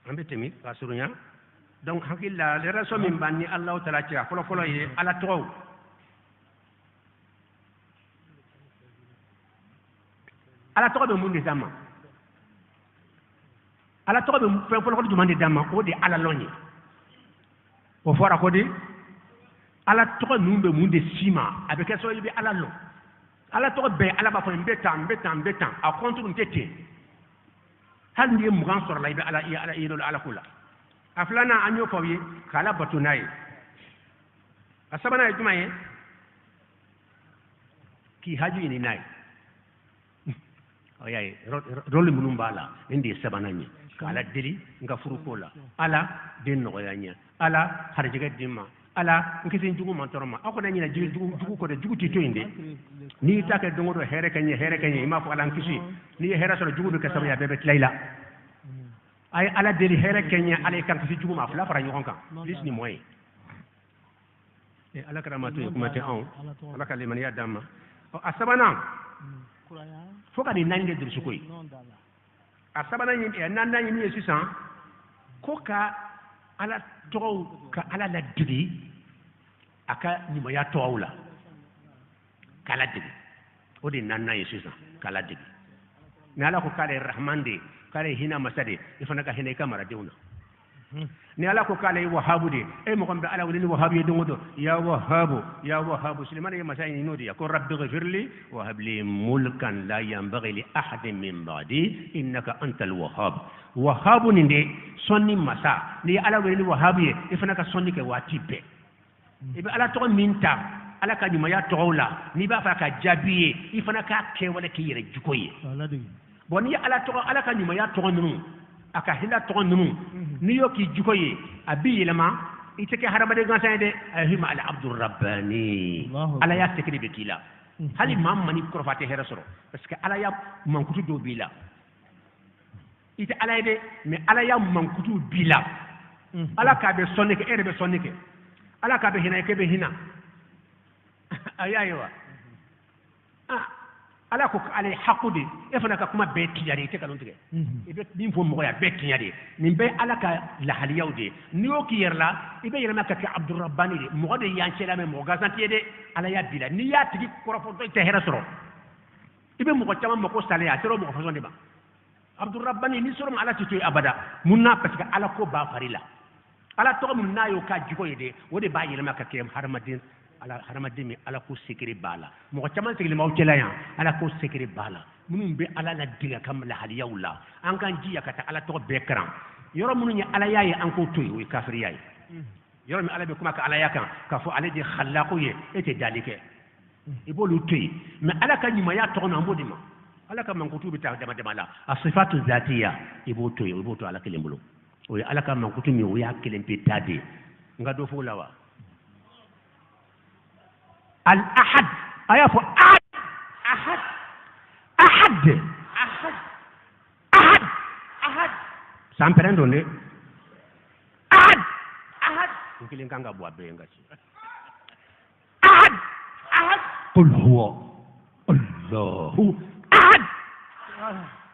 ambetemi kasurunya donc hakilla le raso min banni Allah taala ci folo folo ye ala to ala to be mun di dama ala to be folo folo jumande dama o di ala lonye o fora ko di ala to numbe mun de sima avec so yibi ala lo ala to be ala ba fo mbetam a contre ntete hal ndi mugan sor la ibe ala yelo ala kula aflana anyo fawi kala batunai asabana jumaye ki haji ni nai oyay role munum bala indi sabanani kala deli nga furukola ala den no yanya ala harjiga dimma ala nkisi njugu mantoroma ako na nyina jugu ko de jugu tito inde ni take dongo do here kanye ima fo ala nkisi ni here so jugu be kasam ya bebe layla ay ala deli here kanye ala kan kisi jugu ma fla fara nyon kan lis ni moy e ala karamatu kuma te on ala kalimani ya damma asabana foka ni nande dir sukoy asabana ni nanda ni sisan koka ala tow ka ala la digi aka nyima ya towla kala digi o de nanna yesusa kala digi ni ala ko kale rahmande kale hina masade ifana ka hina kamara deuna ni ala ko kale wahabu de e mo gombe ala woni wahabu ye dongo do ya wahabu sulaiman ya masay ni nodi ya ko rabbi ghfirli wa hab li mulkan la yanbaghi li ahadin min ba'di innaka antal wahhab wahabu ni de sonni masa ni ala woni wahabu ye ifana ka sonni ke watibe ibe ala to minta ala ka nyuma ya towla ni ba fa ka jabiye ifana ka ke wala ke yere jukoye boni ala to ala ka nyuma ya to nunu aka hila to nunu ni yo ki jukoye abi yelama iteke harabade gansan de ahima al abdur rabbani ala ya tekri be kila hali mam mani ko fate hera soro parce que ala ya mankutu do bila ite ala de mais ala ya mankutu bila ala ka be sonne ke erbe sonne ke ala ka be hina ke be hina ayayewa ala ko ala hakude e fana ka kuma be tiyari te kalon tige e be bin fo mo ya be tiyari min be ala ka la haliyawde ni o ki yerla e be yerma ka abdur rabbani de mo de yanchela me mo gazantiye de ala ya bila ni ya tigi korofo to te hera soro e be mo ko tama mo ko sale ya soro mo ko fasonde ba abdur rabbani ni soro ala tito abada munna parce que ala ko ba farila ala to mun nayo ka jiko yede wode ba yerma ka ke harmadin ala haramadimi ala ko sekere bala mo chaman sekere maw celaya ala ko sekere bala munum be ala la diga kam la haliyawla an kan jiya kata ala to be kran yoro munun ya ala yayi an ko toy wi kafir yayi yoro mi ala be kuma ka ala yakan ka fo ala di khallaqu ye ete dalike ibolu toy mais ala kan nyima ya to na mbodima ala kan man ko tubi ta dama la asifatu zatiya ibo toy ala kelembulo o ala kan man ko tumi o ya kelempe tade ngado fo lawa الأحد أيافو أحد أحد أحد أحد أحد أحد سامبرندو ني أحد أحد يمكن لين كان غابوا بينغاشي أحد أحد قل هو الله أحد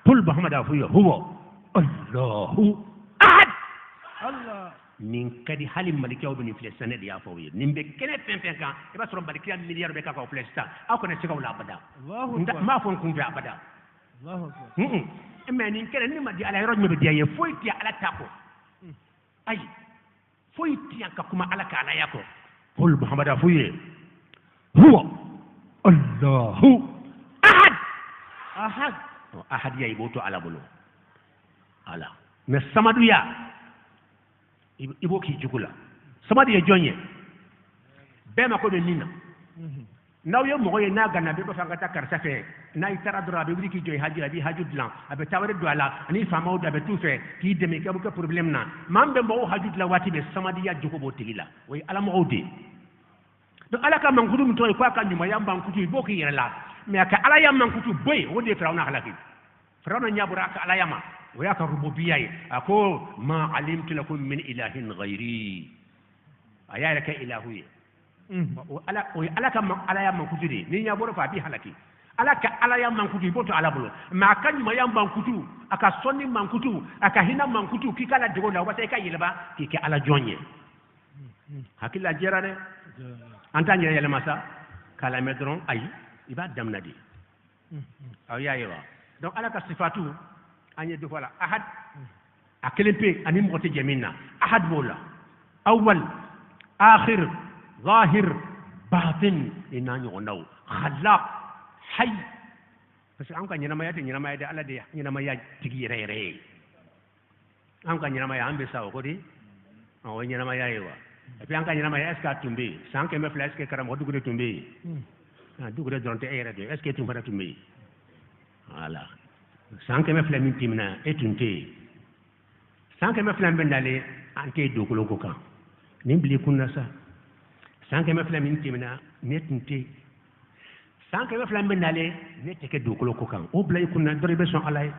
قل محمد هو الله أحد الله nin kadi hali malikiyaw be ni flesane de ya fawi nin be kene fen kan e ba soro malikiya miliyar be ka ko flesta ako ne sigaw la abada ma fon kun fi abada Allahu akbar mais nin kene ni ma di ala rojme be diye foy ti ala tako ay foy ti ka kuma ala ka ala yako qul muhammada fuye huwa Allahu ahad ahad ahad ya iboto ala bulu ala mais samadu ya ibo ki jugula samadi ye jonye be ma ko be nina naw ye mo ye na ganna be ba fanga ta karsa fe na itara dra be wiki joy haji abi hajud lan abe tawre do ala ani fama o da be tout fe ki demi ka bu ka problème na mambe mo hajud la wati be samadi ya jugo bo tigila way ala mo ode do ala ka man kudum to ko ka nyuma yamba kutu ibo ki yela mais ka ala yamba kutu boy wode firawna halaki firawna nyabura ka ala yama وياك الربوبيه اكو ما علمت لكم من اله غيري ايا لك الهويه ولا كما على يا من كجري ني يا بورو فابي حلكي ala ka ala ya mankutu iboto ala bolo ma kanyuma ya mankutu aka sonni mankutu aka hina mankutu kikala digo la wata ka yelba kike ala jonye hakilla jera de antanya yele masa kala medron ay iba damnadi aw yayewa donc ala ka sifatu anye do wala ahad akelempe ani mbote jamina ahad bola awwal akhir ظاهر باطن inanyo naw khalaq hay parce que an ka nyinama ya ala de nyinama ya tigi rere an ka nyinama ya ambe sawo ko di o nyinama ya yewa et puis an ka nyinama ya eska tumbe san ke me flash ke karam dugu de tumbe dugu de donte ere de est-ce que tumba tumbe voilà san ke me flash min timna etunte san ke me flash bendale ante dokulo ko kan nimbli kunna sa san ke me flash min timna netunte san ke flam benale ne teke dokulo ko kan o blay kunna dore be son alay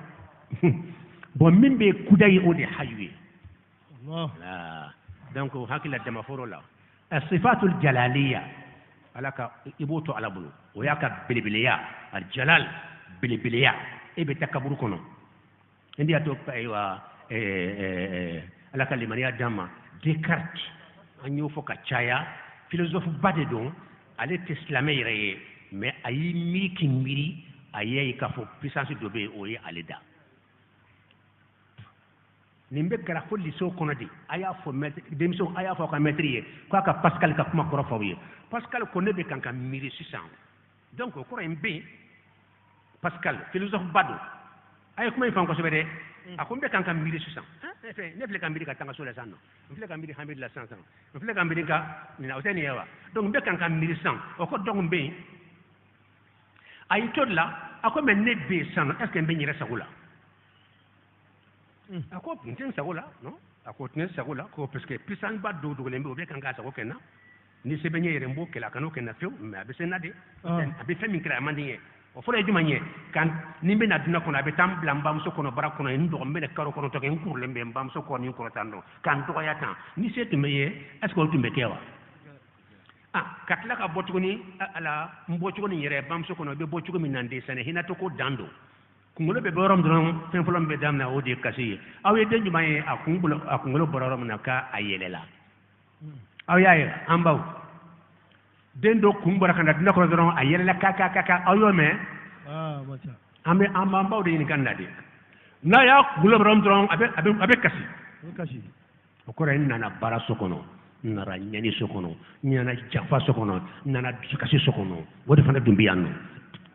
bon min be kuday o de haywe Allah la donc hakila dama foro la as-sifatul jalaliyya alaka iboto ala bulu o yaka bilbiliya al jalal bilbiliya e be takaburu kono indi ato aywa alaka limaniya dama Descartes anyo foka chaya philosophe bade don ale teslamé yere mais ayi mi kimbiri ayi ka fo puissance dobe o yi aleda nimbe kala fo liso kono di aya fo maître demso aya fo ka maître ye ko ka Pascal ka kuma koro fo ye Pascal ko ne be kan ka miri 600 donc ko rembe Pascal philosophe bado ay kuma ifan ko sobede akumbe kan ka miri 600 ne fle kan miri ka tanga sola sanno fle kan miri hamid la 500 fle kan miri ka ni awteni yawa donc be kan ka miri 100 o ko donc be ay todla ako men ne be san est ce que be nyere sagula ako pinten sagula no ako tin sagula ko parce que pisan ba do do lembe be kan ga sago kenna ni se be nyere mbo kala kanu kenna few mais abe senade abe fami kra mandie o fore juma nye kan nimbe na duna kono abe tam blamba so kono bara kono ndo mbele karo kono to ken kurle mbe mbam so kono ko tando kan to ya tan ni se tumeye est ce que tumbe kewa katla ka botuguni ala mbotuguni yere bam so kono be botugo min nande sane hina to ko dando kungolo be borom don fen folom be damna o de kasi aw ye denju maye akungolo borom na ka ayelela aw yaye ambaw dendo kumbara kana dina ko don ayelela ka aw yo me bacha ambaw de ni kanda de na ya gulo borom don abe kasi ko ren nana bara so kono nara nyani sokono nyana jafa sokono nana kasi sokono wodi fana dumbi yanno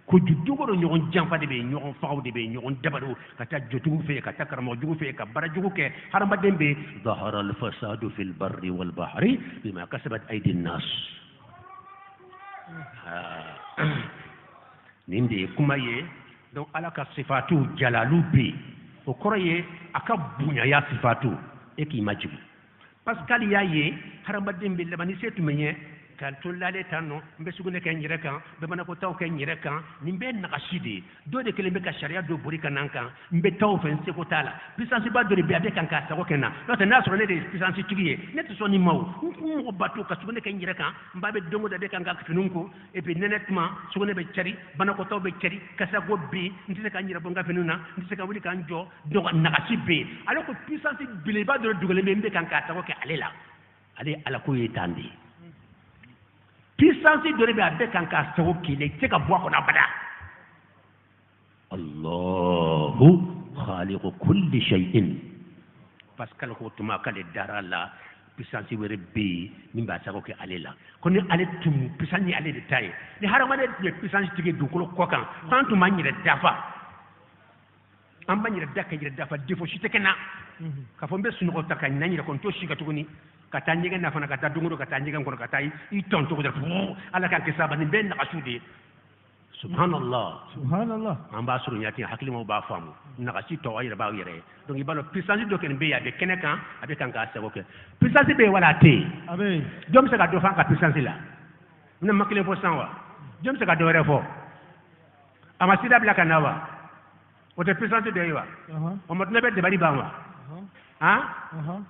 ko juddugo do nyon jamfa de be nyon faaw de be nyon dabado kata jotugo fe kata karamo jugo fe ka bara jugo ke haramba dembe dhahara al fasadu fil barri wal bahri bima kasabat aydi an-nas ninde kuma ye donc alaka sifatu jalalu bi o koroye aka bunya ya sifatu e ki majibu Pascal yaye haramba dembe le bani setu menye kan to lale tanno mbe sugune ken nyire kan be bana ko taw ken nyire kan nimbe nakashidi do de kele be ka sharia do buri kananka mbe taw fen se ko tala puissance ba do be abe kan ka sa ko kenna no te nasro ne de puissance tigiye net so ni maw ko batu ka sugune ken nyire kan mbabe dongo de kan ka finunko et puis nettement sugune be chari bana ko taw be chari kasa go bi ndise kan nyire bonga fenuna ndise kan wuli kan jo do nakashibe alors que puissance bile ba do dugale mbe kan ka sa ko ke alela ale ala ko yitandi puissance de rebe abe kan ka sago kile te ka bwa ko na bada Allahu khaliqu kulli shay'in Pascal ko tuma kale darala puissance were be nimba sago ke alela ko ni ale tum puissance ni ale de taille ni harama de puissance tige du ko kan tantu manyire dafa amba nyire dakka nyire dafa defo shi tekena ka fombe sunu ko taka nyire kon to shi ka tuguni kata nyige na fana kata dungudo kata nyige ngono kata I tonto ko ala kan kesaba ni ben na kasude subhanallah amba suru nyati hakili mo ba famu na kasi to ayira ba yere donc ibalo puissance do ken be ya be keneka abe kan ka sabo ke puissance be wala te abe jom se ka do fan ka puissance la na makile fo sanwa jom se ka do refo ama sida bla kanawa o te puissance de yiwa o motne be de bari bawa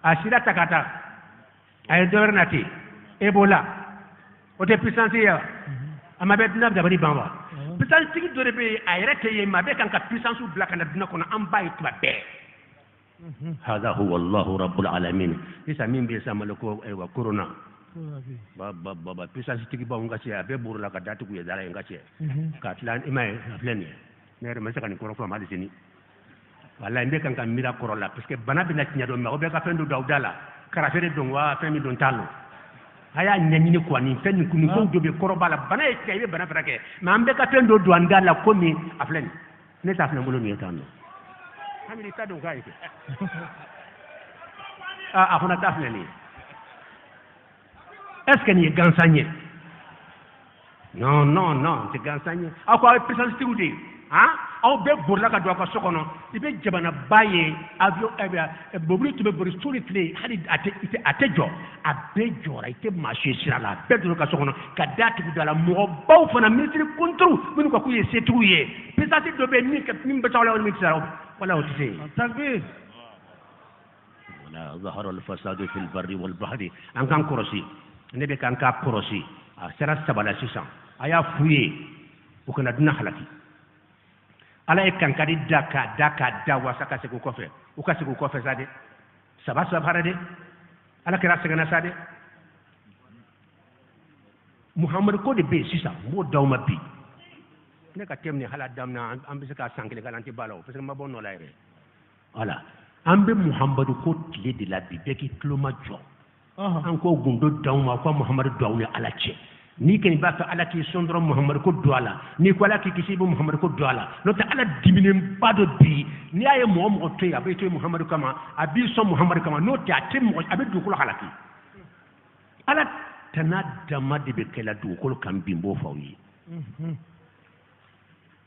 asida takata ay dovernati ebola o te puissance ya ama be dina da bari bamba puissance tigi dɔ de bɛ yen a yɛrɛ tɛ yen maa bɛ kan ka puissance bila ka na dunan kɔnɔ an b'a ye tuma bɛɛ hada huwa allahu rabbul alamin sisan min bɛ yen sisan maleko ayiwa corona baba puissance tigi baw ka cɛ a bɛɛ buru la ka datugu ye dala ye n ka cɛ k'a tila i m'a ye a filɛ nin ye ne yɛrɛ ma se ka nin kɔrɔ fɔ ma hali sini walayi n bɛ kan ka miiri a kɔrɔ la parce que bana bɛna tiɲɛ dɔn mɛ aw bɛɛ ka fɛn dɔ don aw da la karafe de don wa fɛn min don t'a lon a y'a ɲɛɲini quoi nin fɛn nin kun ko dɔ bɛ kɔrɔ b'a la bana ye tiɲɛ i bɛ bana furakɛ mɛ an bɛɛ ka fɛn dɔ don an da la komi a filɛ nin ne t'a filɛ n bolo nin ye tan nɔ hami ta don k'a ye kɛ a fana t'a filɛ nin ye est ce que nin ye gansan ye non non non n tɛ gansan ye aw ko aw ye puissance tigiw de ye aw bɛɛ borila ka don aw ka so kɔnɔ i bɛ jamanaba ye avion mobili tun bɛ bori su ni tile hali a tɛ jɔ a bɛɛ jɔra i tɛ maa si ye sira la a bɛɛ donna ka so kɔnɔ ka da tugu da la mɔgɔbaw fana minisiri kunturu minnu ka k'u ye setigiw ye puissance dɔ bɛ yen min bɛ taa la wala min tɛ se wala o tɛ se takbir wala zahara al-fasadu fil barri wal bahri an k'an kɔlɔsi ne bɛ k'an k'a kɔlɔsi a sera saba la sisan a y'a f'u ye u kana dunan halaki ala ye kankari da k'a da wasa ka segin u kɔfɛ u ka segin u kɔfɛ sa dɛ saba sabara dɛ ala kɛra sɛgɛnna sa dɛ muhamadu ko de bɛ yen sisan n b'o d'aw ma bi ne ka thème ni hala daminɛ an bɛ se k'a san kelen k'ala an tɛ b'a la o parce que n ma bɔ nɔ la yɛrɛ voilà an bɛ muhamadu ko tile de la bi bɛɛ k'i tulo ma jɔ an ko gundo d'aw ma ko muhamadu don aw ni ala cɛ ni kɛni b'a fɛ ala k'i sɔn dɔrɔn muhamadu ko don a la n'i ko ala k'i kisi i bɛ muhamadu ko don a la n'o tɛ ala diminenba dɔ bi n'i y'a ye mɔgɔ mɔgɔ to yen a bɛ to yen muhamadu kama a b'i sɔn muhamadu kama n'o tɛ a tɛ mɔgɔ a bɛ dugukolo halaki ala tana dama de bɛ kɛla dugukolo kan bi n b'o fɔ aw ye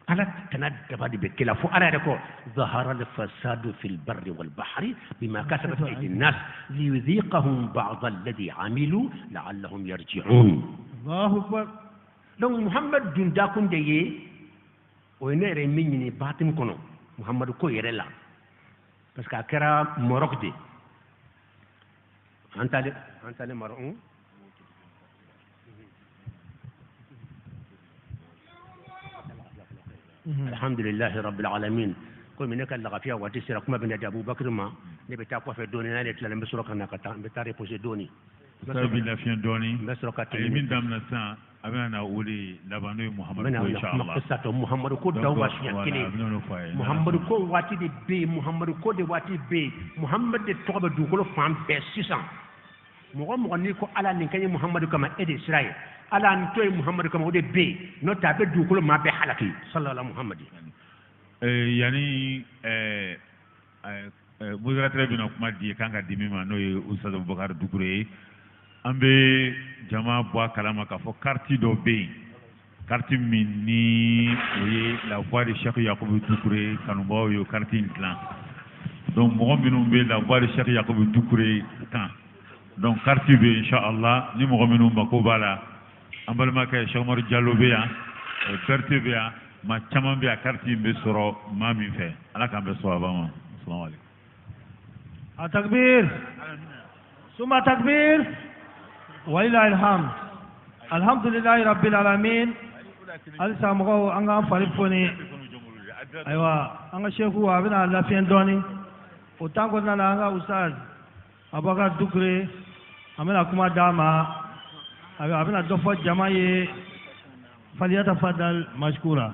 ala tana dama de bɛ kɛla fo ala yɛrɛ kɔ zahara al-fasadu fil barri wal bahri bima kasabat aydi an-nas liyudhiqahum ba'da alladhi amilu la'allahum yarji'un Allahu akbar donc muhammad dun dakun de ye o ne yɛrɛ min ɲini batin kɔnɔ muhammadu ko yɛrɛ la parce que a kɛra Maroc de an taale Maroc alhamdulillahi rabbil alamin komi ne ka lagafiya waati sera kuma bɛ na di Abubakar ma ne bɛ taa kɔfɛ dɔɔni n'ale tilala n bɛ sɔrɔ ka na ka taa n bɛ taa reposer dɔɔni Sabi bi lafiya dɔɔni n bɛ sɔrɔ ka tɛmɛ min daminɛ sisan a bɛna na o de laban n'o ye Muhamadu ko inshallah Muhamadu ko daw wa siɲɛ kelen Muhamadu ko waati de bɛ yen Muhamadu ko de waati bɛ yen Muhamadu de tɔgɔ bɛ dugukolo fan bɛɛ sisan mɔgɔ mɔgɔ n'i ko ala nin ka ɲe Muhamadu kama e de sira ye ala nin to ye Muhamadu kama o de bɛ yen n'o tɛ a bɛ dugukolo maa bɛɛ halaki sallallahu Muhamadu yani modérateur bɛna kuma di kan ka di min ma n'o ye Ustaz Abubakar Dukure ye an bɛ jama bɔ a kalama k'a fɔ carte dɔ bɛ yen carte min ni o ye la voix de Cheikh Yakubu Dukure kanubaw ye o carte in dilan donc mɔgɔ minnu bɛ la voix de Cheikh Yakubu Dukure kan donc carte bɛ inshallah ni mɔgɔ minnu mako b'a la an balimakɛ Cheikh Umaru Diallo bɛ yan carte bɛ yan maa caman bɛ yan carte in bɛ sɔrɔ maa min fɛ ala k'an bɛ sɔrɔ a ma assalamu alaikum a takbir suma takbir walilahi alhamd alhamdulillahi rabbil alamin alisa mɔgɔw an k'an fari foni ayiwa an ka sheku a bɛna lafiɲɛ dɔɔni o temps kɔnɔna na an ka Ustaz Abubakar Dukure an bɛna kuma d'a ma a bɛna dɔ fɔ jama ye faliyatafadal mashkura